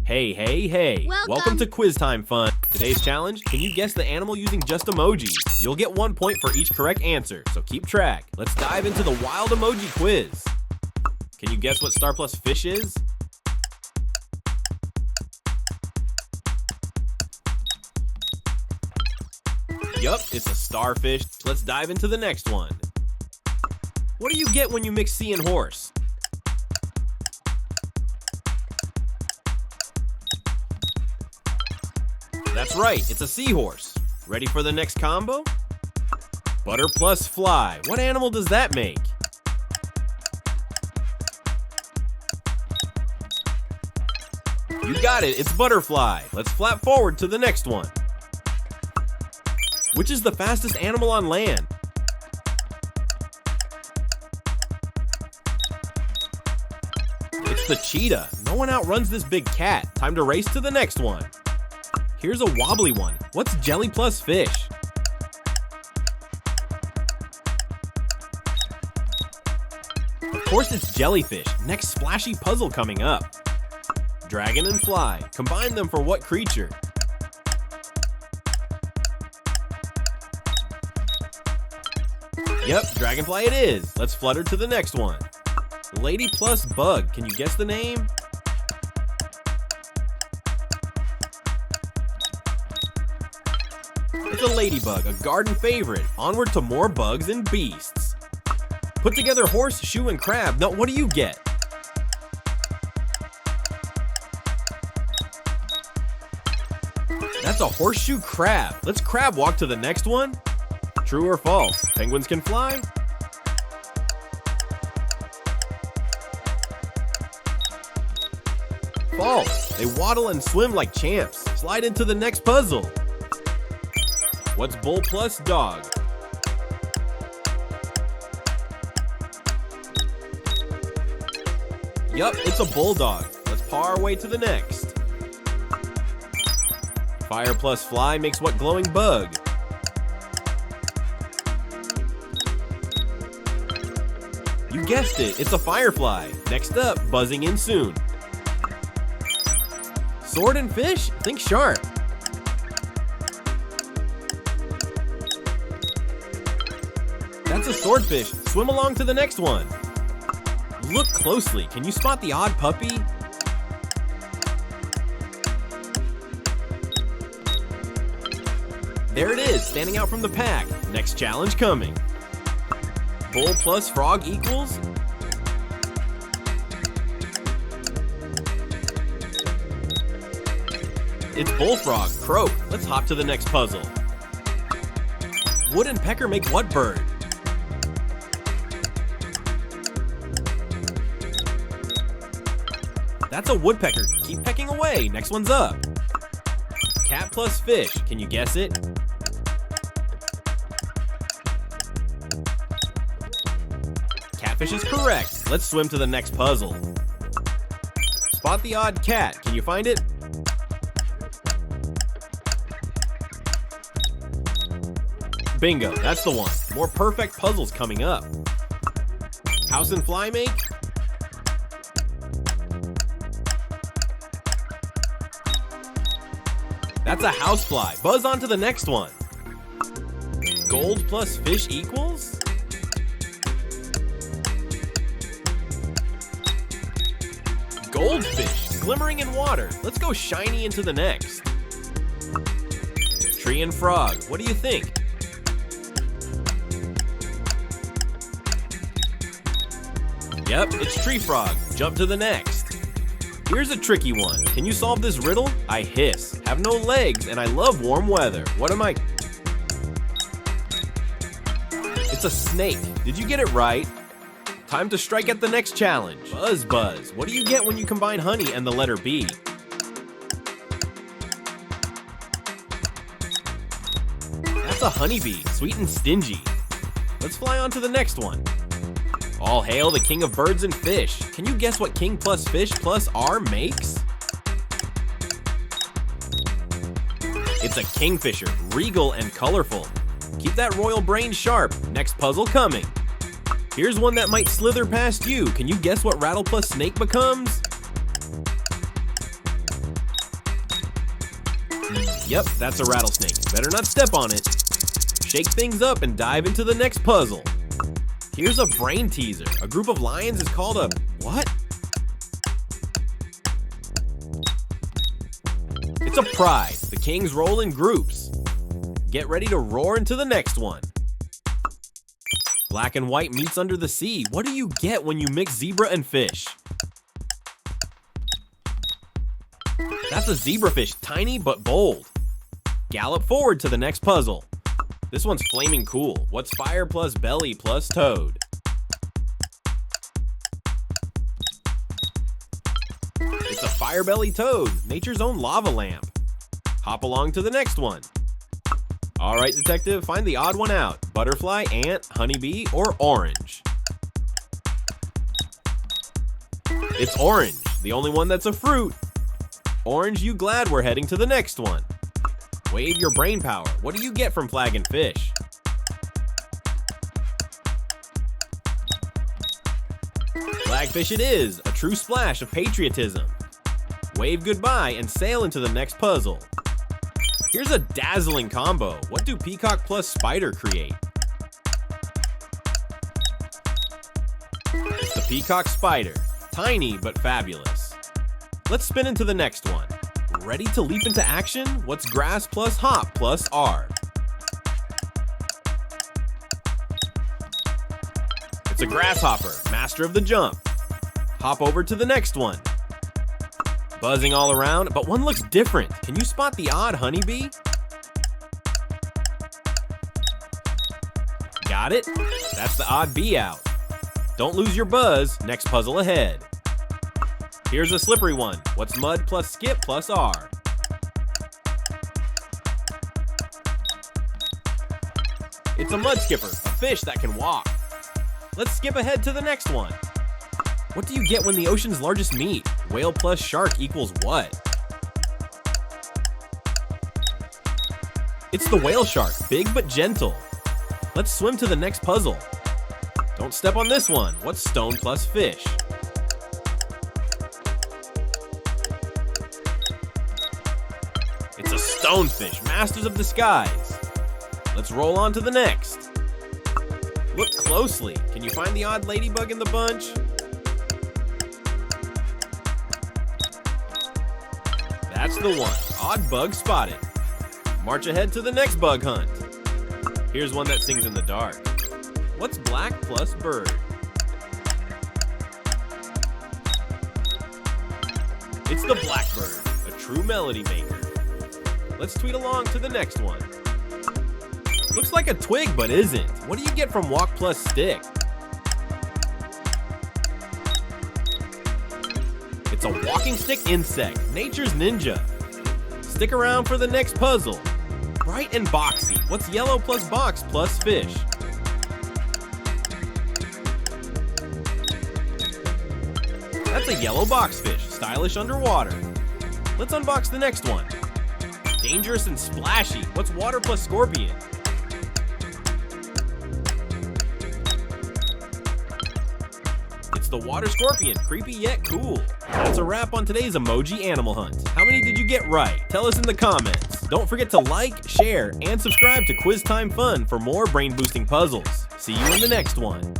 Hey, hey, hey. Welcome to Quiz Time Fun. Today's challenge, can you guess the animal using just emojis? You'll get 1 point for each correct answer, so keep track. Let's dive into the wild emoji quiz. Can you guess what star plus fish is? Yup, it's a starfish. Let's dive into the next one. What do you get when you mix sea and horse? That's right, it's a seahorse. Ready for the next combo? Butter plus fly. What animal does that make? You got it, it's butterfly. Let's flap forward to the next one. Which is the fastest animal on land? It's the cheetah. No one outruns this big cat. Time to race to the next one. Here's a wobbly one. What's jelly plus fish? Of course it's jellyfish. Next splashy puzzle coming up. Dragon and fly. Combine them for what creature? Yep, dragonfly it is. Let's flutter to the next one. Lady plus bug. Can you guess the name? It's a ladybug, a garden favorite. Onward to more bugs and beasts. Put together horse, shoe, and crab. Now, what do you get? That's a horseshoe crab. Let's crab walk to the next one. True or false? Penguins can fly? False. They waddle and swim like champs. Slide into the next puzzle. What's bull plus dog? Yup, it's a bulldog. Let's paw our way to the next. Fire plus fly makes what glowing bug? You guessed it, it's a firefly. Next up, buzzing in soon. Sword and fish? Think sharp. That's a swordfish. Swim along to the next one. Look closely. Can you spot the odd puppy? There it is, standing out from the pack. Next challenge coming. Bull plus frog equals? It's bullfrog, croak. Let's hop to the next puzzle. Wood and pecker make what bird? That's a woodpecker. Keep pecking away. Next one's up. Cat plus fish. Can you guess it? Catfish is correct. Let's swim to the next puzzle. Spot the odd cat. Can you find it? Bingo, that's the one. More perfect puzzles coming up. House and fly make? That's a housefly. Buzz on to the next one. Gold plus fish equals? Goldfish, glimmering in water. Let's go shiny into the next. Tree and frog, what do you think? Yep, it's tree frog. Jump to the next. Here's a tricky one. Can you solve this riddle? I hiss, have no legs, and I love warm weather. What am I? It's a snake. Did you get it right? Time to strike at the next challenge. Buzz buzz. What do you get when you combine honey and the letter B? That's a honeybee, sweet and stingy. Let's fly on to the next one. All hail the king of birds and fish. Can you guess what king plus fish plus R makes? It's a kingfisher, regal and colorful. Keep that royal brain sharp. Next puzzle coming. Here's one that might slither past you. Can you guess what rattle plus snake becomes? Yep, that's a rattlesnake. Better not step on it. Shake things up and dive into the next puzzle. Here's a brain teaser. A group of lions is called a what? It's a pride. The kings roll in groups. Get ready to roar into the next one. Black and white meets under the sea. What do you get when you mix zebra and fish? That's a zebrafish, tiny but bold. Gallop forward to the next puzzle. This one's flaming cool. What's fire plus belly plus toad? It's a fire belly toad, nature's own lava lamp. Hop along to the next one. All right, detective, find the odd one out. Butterfly, ant, honeybee, or orange? It's orange, the only one that's a fruit. Orange, you glad we're heading to the next one. Wave your brain power. What do you get from flag and fish? Flagfish it is, a true splash of patriotism. Wave goodbye and sail into the next puzzle. Here's a dazzling combo. What do peacock plus spider create? It's the peacock spider. Tiny but fabulous. Let's spin into the next one. Ready to leap into action? What's grass plus hop plus R? It's a grasshopper, master of the jump. Hop over to the next one. Buzzing all around, but one looks different. Can you spot the odd honeybee? Got it? That's the odd bee out. Don't lose your buzz. Next puzzle ahead. Here's a slippery one. What's mud plus skip plus R? It's a mudskipper, a fish that can walk. Let's skip ahead to the next one. What do you get when the ocean's largest meet? Whale plus shark equals what? It's the whale shark, big but gentle. Let's swim to the next puzzle. Don't step on this one. What's stone plus fish? It's a stonefish, masters of the skies. Let's roll on to the next. Look closely. Can you find the odd ladybug in the bunch? That's the one. Odd bug spotted. March ahead to the next bug hunt. Here's one that sings in the dark. What's black plus bird? It's the blackbird, a true melody maker. Let's tweet along to the next one. Looks like a twig, but isn't. What do you get from walk plus stick? It's a walking stick insect, nature's ninja. Stick around for the next puzzle. Bright and boxy. What's yellow plus box plus fish? That's a yellow boxfish, stylish underwater. Let's unbox the next one. Dangerous and splashy. What's water plus scorpion? It's the water scorpion, creepy yet cool. That's a wrap on today's emoji animal hunt. How many did you get right? Tell us in the comments. Don't forget to like, share, and subscribe to Quiz Time Fun for more brain-boosting puzzles. See you in the next one.